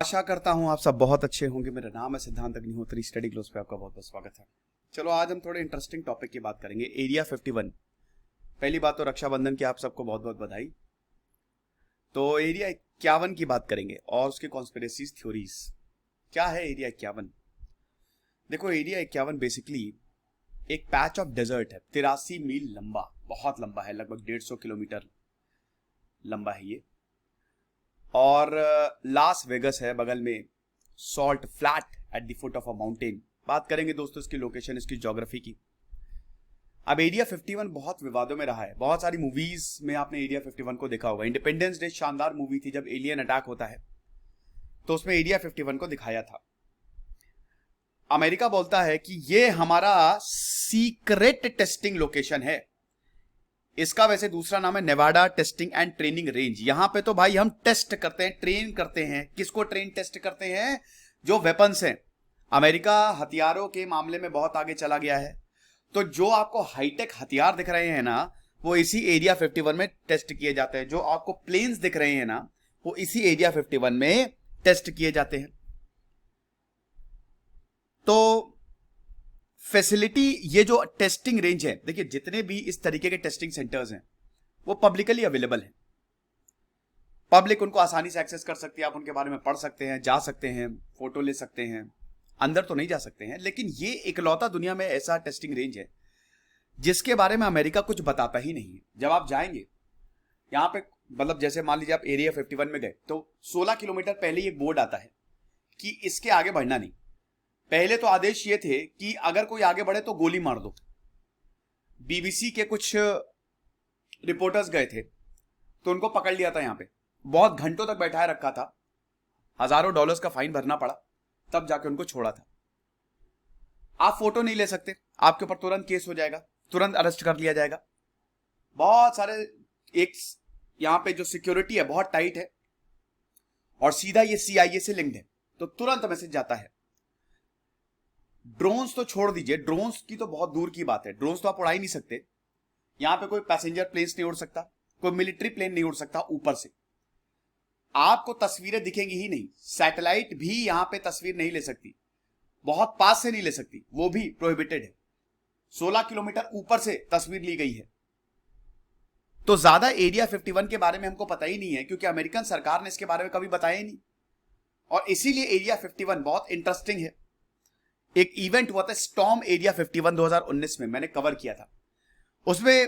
आशा करता हूं आप सब बहुत अच्छे होंगे। मेरा नाम है सिद्धांत अग्निहोत्री। स्टडी ग्लोस पे आपका बहुत बहुत स्वागत है। चलो आज हम थोड़े इंटरेस्टिंग टॉपिक की बात करेंगे। एरिया 51। पहली बात तो रक्षाबंधन की आप सबको बहुत बहुत बधाई। तो एरिया 51 की बात करेंगे और उसके कॉन्स्पिरेसीज थ्योरीज। क्या है एरिया 51? देखो, एरिया 51 बेसिकली एक पैच ऑफ डेजर्ट है, 83 मील लंबा, बहुत लंबा है, लगभग 150 किलोमीटर लंबा है ये। और लास वेगस है बगल में, salt flat at the foot of a mountain. बात करेंगे दोस्तों इसकी लोकेशन, इसकी ज्योग्राफी की। अब एरिया 51 बहुत विवादों में रहा है। बहुत सारी मूवीज में आपने एरिया 51 को देखा होगा। इंडिपेंडेंस डे शानदार मूवी थी, जब एलियन अटैक होता है तो उसमें एरिया 51 को दिखाया था। अमेरिका बोलता है कि ये हमारा सीक्रेट टेस्टिंग लोकेशन है। इसका वैसे दूसरा नाम है Nevada testing and training range. यहां पे तो भाई हम टेस्ट करते हैं, ट्रेन करते हैं। किसको टेस्ट करते हैं? जो वेपन्स हैं। अमेरिका हथियारों के मामले में बहुत आगे चला गया है। तो जो आपको हाईटेक हथियार दिख रहे हैं ना, वो इसी एरिया 51 में टेस्ट किए जाते हैं। जो आपको प्लेन्स दिख रहे हैं ना, वो इसी एरिया 51 में टेस्ट किए जाते हैं। तो फैसिलिटी, ये जो टेस्टिंग रेंज है, देखिए जितने भी इस तरीके के टेस्टिंग सेंटर्स हैं वो पब्लिकली अवेलेबल हैं। पब्लिक उनको आसानी से एक्सेस कर सकती है। आप उनके बारे में पढ़ सकते हैं, जा सकते हैं, फोटो ले सकते हैं। अंदर तो नहीं जा सकते हैं, लेकिन ये इकलौता दुनिया में ऐसा टेस्टिंग रेंज है जिसके बारे में अमेरिका कुछ बताता ही नहीं है। जब आप जाएंगे यहां पे, मतलब जैसे मान लीजिए आप एरिया 51 में गए तो 16 किलोमीटर पहले एक बोर्ड आता है कि इसके आगे बढ़ना नहीं। पहले तो आदेश ये थे कि अगर कोई आगे बढ़े तो गोली मार दो। बीबीसी के कुछ रिपोर्टर्स गए थे तो उनको पकड़ लिया था। यहां पे बहुत घंटों तक बैठाए रखा था, हजारों डॉलर्स का फाइन भरना पड़ा, तब जाके उनको छोड़ा था। आप फोटो नहीं ले सकते, आपके ऊपर तुरंत केस हो जाएगा, तुरंत अरेस्ट कर लिया जाएगा। बहुत सारे, एक यहां पे जो सिक्योरिटी है बहुत टाइट है और सीधा ये CIA से लिंक्ड है, तो तुरंत मैसेज जाता है। ड्रोन्स तो छोड़ दीजिए, ड्रोन्स की तो बहुत दूर की बात है। ड्रोन्स तो आप उड़ा ही नहीं सकते। यहां पे कोई पैसेंजर प्लेन्स नहीं उड़ सकता, कोई मिलिट्री प्लेन नहीं उड़ सकता ऊपर से। आपको तस्वीरें दिखेंगी ही नहीं। सैटेलाइट भी यहां पे तस्वीर नहीं ले सकती, बहुत पास से नहीं ले सकती, वो भी प्रोहिबिटेड है। 16 किलोमीटर ऊपर से तस्वीर ली गई है। तो ज्यादा एरिया 51 के बारे में हमको पता ही नहीं है, क्योंकि अमेरिकन सरकार ने इसके बारे में कभी बताया ही नहीं। और इसीलिए एरिया 51 बहुत इंटरेस्टिंग है। एक इवेंट हुआ था स्टॉर्म एरिया 51 2019 में, मैंने कवर किया था। उसमें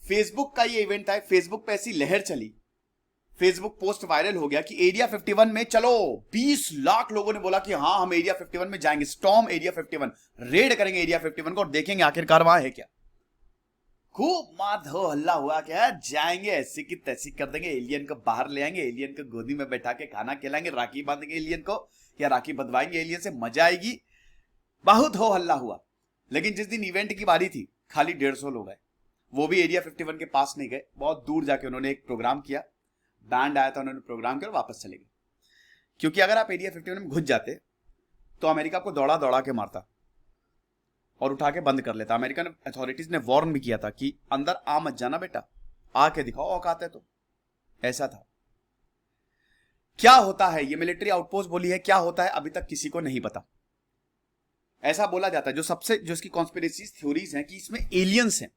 फेसबुक का ये इवेंट था। फेसबुक पे ऐसी लहर चली, फेसबुक पोस्ट वायरल हो गया कि एरिया 51 में चलो। 20 लाख लोगों ने बोला कि हाँ हम एरिया 51 में जाएंगे, स्टॉर्म एरिया 51, रेड करेंगे एरिया 51 को और देखेंगे आखिरकार वहां है क्या। खूब मार धो हल्ला हुआ, क्या जाएंगे, ऐसी की तैसी कर देंगे, एलियन को बाहर ले आएंगे, एलियन को गोदी में बैठा के खाना खिलाएंगे, राखी बांधेंगे एलियन को, या राखी बंधवाएंगे एलियन से, मजा आएगी। बहुत हो हल्ला हुआ। लेकिन जिस दिन इवेंट की बारी थी, खाली 150 लोग आए। वो भी एरिया 51 के पास नहीं गए, बहुत दूर जाके उन्होंने एक प्रोग्राम किया। बैंड आया था, उन्होंने प्रोग्राम किया और वापस चले गए। क्योंकि अगर आप एरिया 51 में घुस जाते तो अमेरिका आपको दौड़ा दौड़ा के मारता और उठा के बंद कर लेता। अमेरिकन अथॉरिटीज ने वार्न भी किया था कि अंदर आ मत जाना बेटा, आके दिखाओ औकात है तो। ऐसा था। क्या होता है, ये मिलिट्री आउटपोस्ट बोली है, क्या होता है अभी तक किसी को नहीं पता। ऐसा बोला जाता है, जो इसकी कॉन्स्पिरेसी थ्योरीज हैं कि इसमें एलियंस हैं।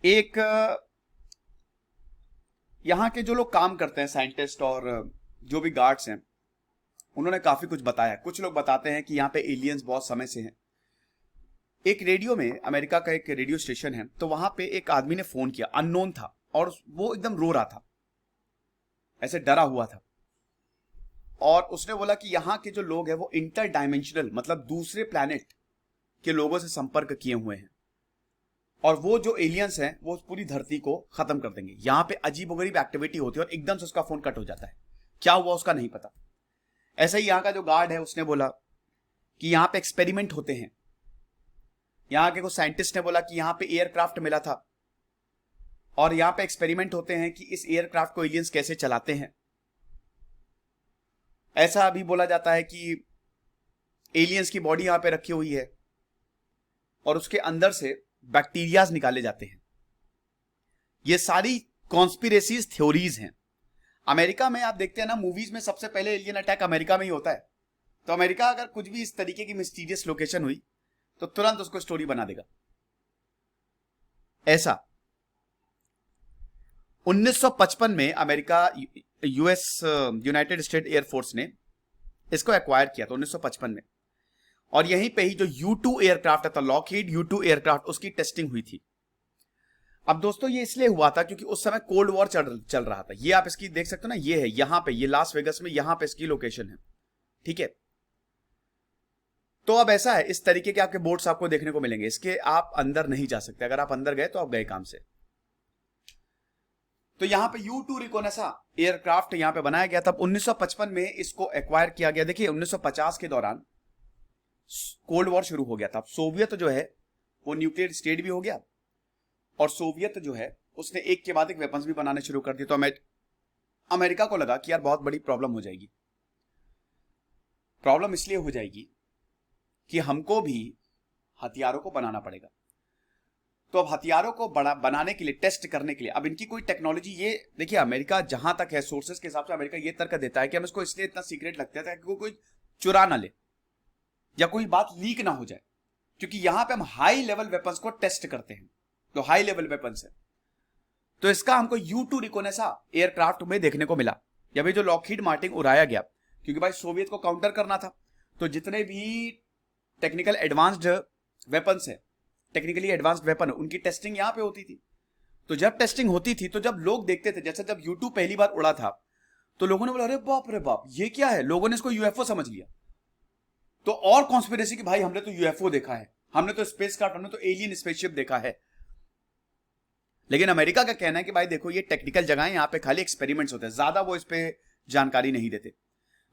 एक यहां के जो लोग काम करते हैं, साइंटिस्ट और जो भी गार्ड्स हैं, उन्होंने काफी कुछ बताया। कुछ लोग बताते हैं कि यहां पे एलियंस बहुत समय से हैं। एक रेडियो में, अमेरिका का एक रेडियो स्टेशन है, तो वहां पे एक आदमी ने फोन किया, अननोन था, और वो एकदम रो रहा था, ऐसे डरा हुआ था। और उसने बोला कि यहां के जो लोग हैं वो इंटर डायमेंशनल, मतलब दूसरे प्लैनेट के लोगों से संपर्क किए हुए हैं, और वो जो एलियंस हैं वो पूरी धरती को खत्म कर देंगे। यहां पे अजीबोगरीब एक्टिविटी होती है और एकदम से उसका फोन कट हो जाता है। क्या हुआ उसका नहीं पता। ऐसे ही यहां का जो गार्ड है उसने बोला कि यहां पे एक्सपेरिमेंट होते हैं। यहां के कुछ साइंटिस्ट ने बोला कि यहां पे एयरक्राफ्ट मिला था और यहां पे एक्सपेरिमेंट होते हैं कि इस एयरक्राफ्ट को एलियंस कैसे चलाते हैं। ऐसा भी बोला जाता है कि एलियंस की बॉडी यहां पे रखी हुई है और उसके अंदर से बैक्टीरियाज निकाले जाते हैं। ये सारी कॉन्स्पिरेसीज थ्योरीज हैं। अमेरिका में आप देखते हैं ना, मूवीज में सबसे पहले एलियन अटैक अमेरिका में ही होता है। तो अमेरिका अगर कुछ भी इस तरीके की मिस्टीरियस लोकेशन हुई तो तुरंत उसको स्टोरी बना देगा। ऐसा 1955 में America, US, United state air force ने इसको एक्वायर किया था 1955 में। और यहीं पे ही जो U2 एयरक्राफ्ट था, लॉकहीड U2 एयरक्राफ्ट, उसकी टेस्टिंग हुई थी। अब दोस्तों ये इसलिए हुआ था क्योंकि उस समय कोल्ड वॉर चल रहा था। ये आप इसकी देख सकते हो ना, ये है यहां पे, ये लास वेगस में यहां पे इसकी लोकेशन है, ठीक है। तो अब ऐसा है, इस तरीके के आपके बोर्ड्स आपको देखने को मिलेंगे, इसके आप अंदर नहीं जा सकते। अगर आप अंदर गए तो आप गए काम से। तो यहां पे U2 रिकोनेसा एयरक्राफ्ट यहां पे बनाया गया था। 1955 में इसको एक्वायर किया गया। देखिए 1950 के दौरान कोल्ड वॉर शुरू हो गया था। सोवियत जो है वो न्यूक्लियर स्टेट भी हो गया, और सोवियत जो है उसने एक के बाद एक वेपन्स भी बनाने शुरू कर दिए। तो अमेरिका को लगा कि यार बहुत बड़ी प्रॉब्लम हो जाएगी। प्रॉब्लम इसलिए हो जाएगी कि हमको भी हथियारों को बनाना पड़ेगा। तो अब हथियारों को बनाने के लिए, टेस्ट करने के लिए, अब इनकी कोई टेक्नोलॉजी, ये देखिए अमेरिका जहां तक है सोर्सेस के हिसाब से अमेरिका ये तर्क देता है कि हम इसको इसलिए इतना सीक्रेट लगता है कि कोई चुरा ना ले या कोई बात लीक ना हो जाए, क्योंकि यहां पे हम हाई लेवल वेपन्स को टेस्ट करते हैं। तो हाई लेवल वेपन्स है, तो इसका हमको U2 रिकोनेसा एयरक्राफ्ट में देखने को मिला। या भाई जो लॉकहीड मार्टिन उड़ाया गया, क्योंकि भाई सोवियत को काउंटर करना था, तो जितने भी टेक्निकल एडवांस्ड वेपन्स है, टेक्निकली एडवांस्ड वेपन, उनकी टेस्टिंग यहां पे होती थी। तो जब टेस्टिंग होती थी तो जब लोग देखते थे, जैसे जब U2 पहली बार उड़ा था तो लोगों ने बोला अरे बाप रे बाप ये क्या है, लोगों ने इसको UFO समझ लिया। तो और कॉन्स्पिरेसी कि भाई हमने तो UFO देखा है, हमने तो स्पेसक्राफ्ट, हमने तो एलियन स्पेसशिप देखा है। लेकिन अमेरिका का कहना है कि भाई देखो ये टेक्निकल जगह है, यहां पे खाली एक्सपेरिमेंट्स होते हैं, ज्यादा वो इस पे जानकारी नहीं देते।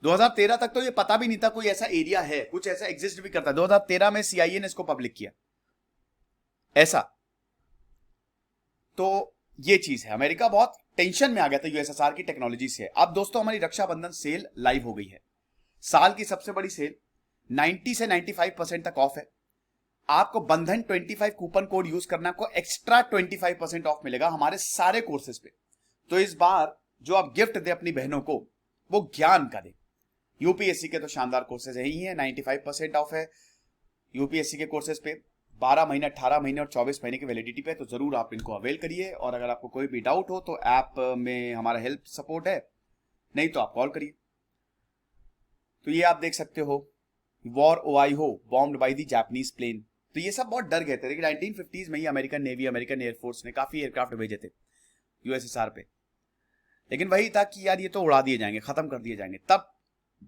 2013 तक तो ये पता भी नहीं था कोई ऐसा एरिया है, कुछ ऐसा एग्जिस्ट भी करता है। 2013 में CIA ने इसको पब्लिक किया ऐसा। तो ये चीज है, अमेरिका बहुत टेंशन में आ गया था USSR की टेक्नोलॉजी से। अब दोस्तों हमारी रक्षाबंधन सेल लाइव हो गई है, साल की सबसे बड़ी सेल, 90 से 95% तक ऑफ है। आपको बंधन 25 कूपन कोड यूज करना, को एक्स्ट्रा 25% ऑफ मिलेगा हमारे सारे कोर्सेज पे। तो इस बार जो आप गिफ्ट दे अपनी बहनों को वो ज्ञान का दे। यूपीएससी के तो शानदार कोर्सेज ही हैं, 95% ऑफ है यूपीएससी के कोर्सेज पे, 12 महीने, 18 महीने और 24 महीने की वैलिडिटी पे। तो जरूर आप इनको अवेल करिए। और अगर आपको कोई भी डाउट हो तो ऐप में हमारा हेल्प सपोर्ट है, नहीं तो आप कॉल करिए। तो ये आप देख सकते हो, war Oahu bombed by the Japanese plane. तो ये सब बहुत डर गए थे। 1950s में ही अमेरिकन नेवी, अमेरिकन एयरफोर्स ने काफी एयरक्राफ्ट भेजे थे USSR पे, लेकिन वही था कि यार ये तो उड़ा दिए जाएंगे, खत्म कर दिए जाएंगे। तब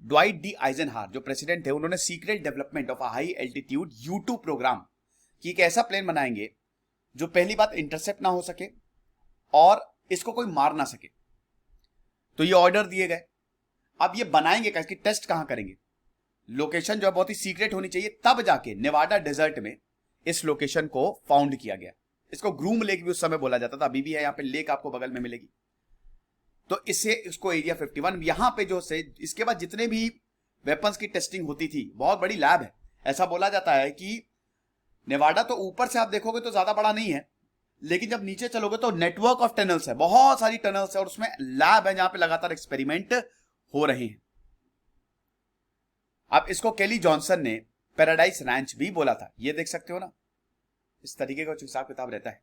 ड्वाइट डी आइजनहावर जो प्रेसिडेंट थे, उन्होंने secret development of a high altitude U2 programme कि एक ऐसा प्लेन बनाएंगे जो पहली बात इंटरसेप्ट ना हो सके और इसको कोई मार ना सके। तो ये ऑर्डर दिए गए। अब ये बनाएंगे कैसे, टेस्ट कहां करेंगे, लोकेशन जो है बहुत ही सीक्रेट होनी चाहिए। तब जाके नेवाडा डेजर्ट में इस लोकेशन को फाउंड किया गया। इसको ग्रूम लेक भी उस समय बोला जाता था, अभी भी है, यहाँ पे लेक आपको बगल में मिलेगी। तो इससे इसको एरिया 51, यहां पे जो से इसके बाद जितने भी वेपन्स की टेस्टिंग होती थी, बहुत बड़ी लैब है। ऐसा बोला जाता है कि नेवाडा तो ऊपर से आप देखोगे तो ज्यादा बड़ा नहीं है, लेकिन जब नीचे चलोगे तो नेटवर्क ऑफ टनल्स है, बहुत सारी टनल्स है, और उसमें लैब है जहां पे लगातार एक्सपेरिमेंट हो रहे हैं। अब इसको केली जॉनसन ने पैराडाइज रैंच भी बोला था, ये देख सकते हो ना, इस तरीके का हिसाब किताब रहता है।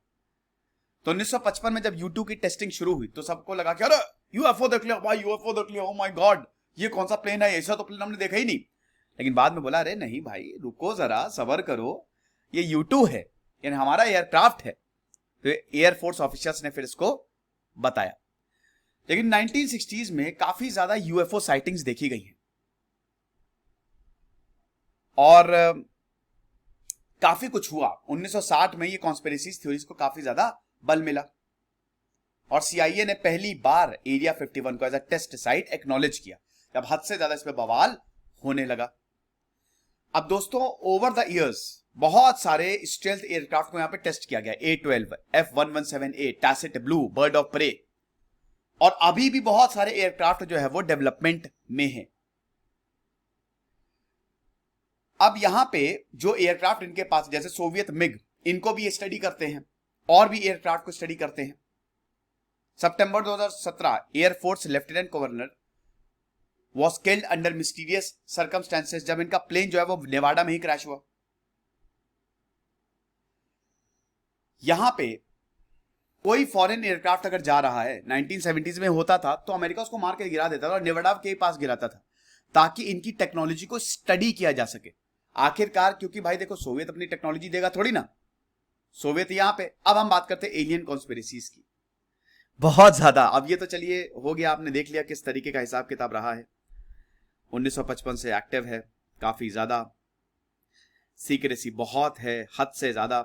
तो 1955 में जब U2 की टेस्टिंग शुरू हुई तो सबको लगा कि अरे UFO देख लिया भाई, UFO देख लिया, ओ माय गॉड ये कौन सा प्लेन है, ऐसा तो प्लेन हमने देखा ही नहीं। लेकिन बाद में बोला अरे नहीं भाई रुको जरा, सबर करो, ये U2 है, यानी हमारा एयरक्राफ्ट है। तो एयरफोर्स ऑफिसर्स ने फिर इसको बताया। लेकिन 1960s में काफी ज्यादा UFO साइटिंग्स देखी गई हैं और काफी कुछ हुआ। 1960 में ये कॉन्स्पिरेसी थ्योरीज को काफी ज्यादा बल मिला और CIA ने पहली बार एरिया 51 को as a test site acknowledge किया, जब हद से ज्यादा इस पे बवाल होने लगा। अब दोस्तों ओवर द इयर्स बहुत सारे स्टेल्थ एयरक्राफ्ट को यहां पे टेस्ट किया गया, A-12, F-117A, Tacit Blue, Bird of Prey, और अभी भी बहुत सारे एयरक्राफ्ट जो है वो डेवलपमेंट में है। अब यहां पे जो एयरक्राफ्ट इनके पास, जैसे सोवियत मिग, इनको भी स्टडी करते हैं और भी एयरक्राफ्ट को स्टडी करते हैं। सितंबर 2017 air force lieutenant governor was killed under mysterious circumstances, जब इनका प्लेन जो है वो नेवाडा में ही क्रैश हुआ। यहां पे कोई फॉरेन एयरक्राफ्ट अगर जा रहा है, 1970s में होता था तो अमेरिका उसको मार के गिरा देता था और नेवाडा के पास गिराता था, ताकि इनकी टेक्नोलॉजी को स्टडी किया जा सके। आखिरकार क्योंकि भाई देखो, सोवियत अपनी टेक्नोलॉजी देगा थोड़ी ना, सोवियत यहां पे। अब हम बात करते हैं एलियन कॉन्स्पिरेसीज की, बहुत ज्यादा। अब ये तो चलिए हो गया, आपने देख लिया किस तरीके का हिसाब किताब रहा है। 1955 से एक्टिव है, काफी ज्यादा सीक्रेसी बहुत है, हद से ज्यादा।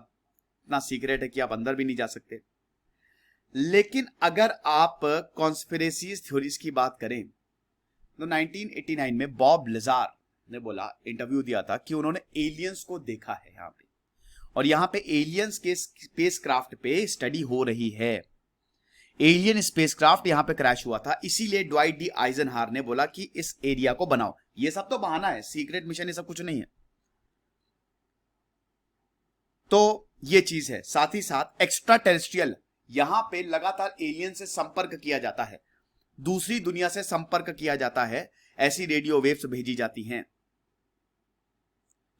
इतना सीक्रेट है कि आप अंदर भी नहीं जा सकते। लेकिन अगर आप कॉन्स्पिरेसीज थ्योरीज की बात करें तो 1989 में बॉब लिजार ने बोला, इंटरव्यू दिया था, कि उन्होंने एलियंस को देखा है यहां पे, और यहां पे एलियंस के स्पेसक्राफ्ट पे स्टडी हो रही है। एलियन स्पेसक्राफ्ट यहां पे क्रैश हुआ था, इसीलिए ड्वाइट डी आइजनहावर ने बोला कि इस एरिया को बनाओ। ये सब तो बहाना है, सीक्रेट मिशन ये सब कुछ नहीं है। तो ये चीज है। साथ ही साथ एक्स्ट्रा टेरेस्ट्रियल, यहां पे लगातार एलियन से संपर्क किया जाता है, दूसरी दुनिया से संपर्क किया जाता है, ऐसी रेडियो वेव्स भेजी जाती हैं।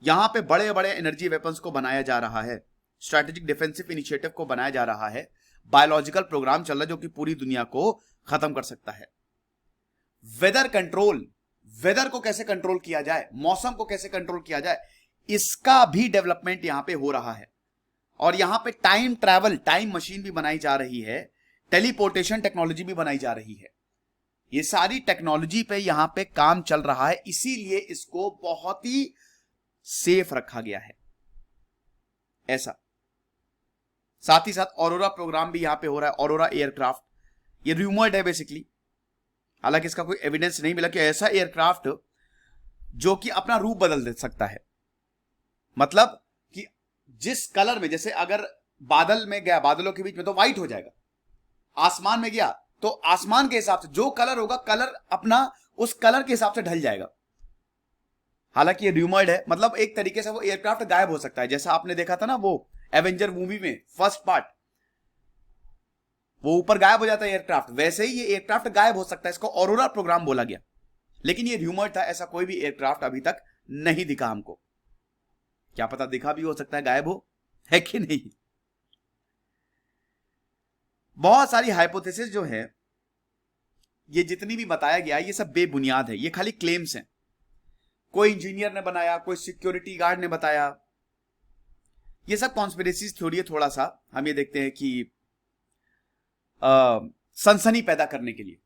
यहां पे बड़े बड़े एनर्जी वेपन्स को बनाया जा रहा है, स्ट्रैटेजिक डिफेंसिव इनिशिएटिव को बनाया जा रहा है, बायोलॉजिकल प्रोग्राम चल रहा है जो कि पूरी दुनिया को खत्म कर सकता है। वेदर कंट्रोल, वेदर को कैसे कंट्रोल किया जाए, मौसम को कैसे कंट्रोल किया जाए, इसका भी डेवलपमेंट यहां पे हो रहा है। और यहां पे टाइम ट्रैवल, टाइम मशीन भी बनाई जा रही है, टेलीपोर्टेशन टेक्नोलॉजी भी बनाई जा रही है। ये सारी टेक्नोलॉजी पे यहां पे काम चल रहा है, इसीलिए इसको बहुत ही सेफ रखा गया है ऐसा। साथ ही साथ ऑरोरा प्रोग्राम भी यहां पे हो रहा है, ऑरोरा एयरक्राफ्ट। ये रूमर्ड है बेसिकली, हालांकि इसका कोई एविडेंस नहीं मिला कि ऐसा एयरक्राफ्ट जो कि अपना रूप बदल दे सकता है। मतलब कि जिस कलर में, जैसे अगर बादल में गया, बादलों के बीच में तो व्हाइट हो जाएगा, आसमान में गया तो आसमान के हिसाब से जो कलर होगा, कलर अपना उस कलर के हिसाब से ढल जाएगा। हालांकि ये रूमर्ड है, मतलब एक तरीके से वो एयरक्राफ्ट गायब हो सकता है, जैसा आपने देखा था ना वो एवेंजर मूवी में फर्स्ट पार्ट, वो ऊपर गायब हो जाता है एयरक्राफ्ट, वैसे ही ये एयरक्राफ्ट गायब हो सकता है। इसको ऑरोरा प्रोग्राम बोला गया, लेकिन ये रूमर्ड था, ऐसा कोई भी एयरक्राफ्ट अभी तक नहीं दिखा हमको। क्या पता दिखा भी हो सकता है, गायब हो, है कि नहीं। बहुत सारी हाइपोथेसिस जो है, ये जितनी भी बताया गया ये सब बेबुनियाद है, ये खाली क्लेम्स हैं। कोई इंजीनियर ने बनाया, कोई सिक्योरिटी गार्ड ने बताया, ये सब कॉन्स्पिरेसी थ्योरी है। थोड़ा सा हम ये देखते हैं कि सनसनी पैदा करने के लिए।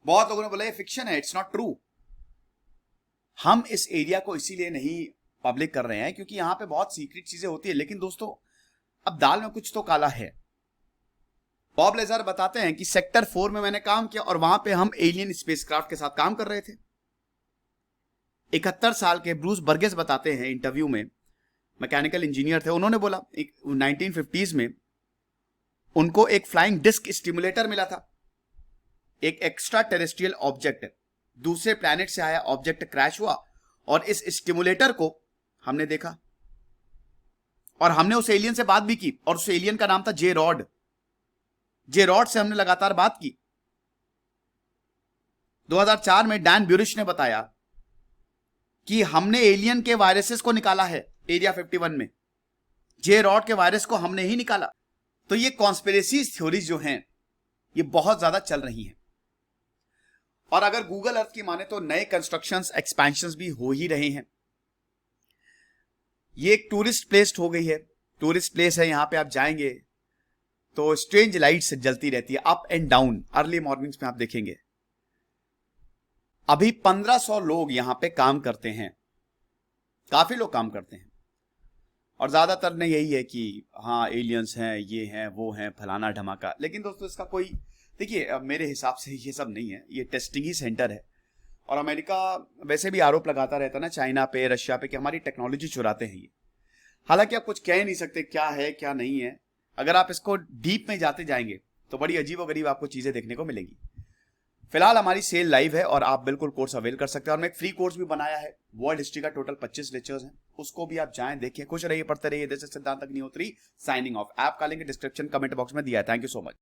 बहुत लोगों ने बोला ये फिक्शन है, इट्स नॉट ट्रू। हम इस एरिया को इसीलिए नहीं पब्लिक कर रहे हैं क्योंकि यहां पे बहुत सीक्रेट चीजें होती है। लेकिन दोस्तों, अब दाल में कुछ तो काला है। बॉब लेजर बताते हैं कि सेक्टर 4 में मैंने काम किया और वहां पे हम एलियन स्पेसक्राफ्ट के साथ काम कर रहे थे। 71 साल के ब्रूस बर्गेस बताते हैं इंटरव्यू में, मैकेनिकल इंजीनियर थे, उन्होंने बोला 1950s में उनको एक फ्लाइंग डिस्क स्टिमुलेटर मिला था। एक एक्स्ट्रा टेरेस्ट्रियल ऑब्जेक्ट, दूसरे प्लैनेट से आया ऑब्जेक्ट क्रैश हुआ और इस स्टिमुलेटर को हमने देखा और हमने उस एलियन से बात भी की, और उस एलियन का नाम था जे रॉड। जे रॉड से हमने लगातार बात की। 2004 में डैन ब्यूरिश ने बताया कि हमने एलियन के वायरसेस को निकाला है एरिया 51 में, जे रॉड के वायरस को हमने ही निकाला। तो ये कॉन्स्पिरेसी थ्योरीज जो हैं ये बहुत ज्यादा चल रही हैं। और अगर गूगल अर्थ की माने तो नए कंस्ट्रक्शंस, एक्सपेंशंस भी हो ही रहे हैं। ये एक टूरिस्ट प्लेस हो गई है, टूरिस्ट प्लेस है, यहां पे आप जाएंगे तो स्ट्रेंज लाइट्स जलती रहती है up and down, early mornings में आप देखेंगे। अभी 1500 लोग यहां पे काम करते हैं, काफी लोग काम करते हैं, और ज्यादातर ने यही है कि हाँ एलियंस हैं, ये हैं, वो हैं, फलाना ढमाका। लेकिन दोस्तों इसका कोई, देखिए मेरे हिसाब से ये सब नहीं है, ये टेस्टिंग ही सेंटर है। और अमेरिका वैसे भी आरोप लगाता रहता है ना चाइना पे, रशिया पे, कि हमारी टेक्नोलॉजी चुराते हैं ये। हालांकि आप कुछ कह ही नहीं सकते क्या है क्या नहीं है। अगर आप इसको डीप में जाते जाएंगे तो बड़ी अजीबोगरीब आपको चीजें देखने को मिलेंगी। फिलहाल हमारी सेल लाइव है और आप बिल्कुल कोर्स अवेल कर सकते हैं। और मैं एक फ्री कोर्स भी बनाया है, वर्ल्ड हिस्ट्री का टोटल 25 लेक्चर्स हैं, उसको भी आप जाएं, देखें, खुश रहिए, पढ़ते रहिए। दिस इज सिद्धांत अग्निहोत्री साइनिंग ऑफ। ऐप का लिंक डिस्क्रिप्शन कमेंट बॉक्स में दिया है। Thank you so much.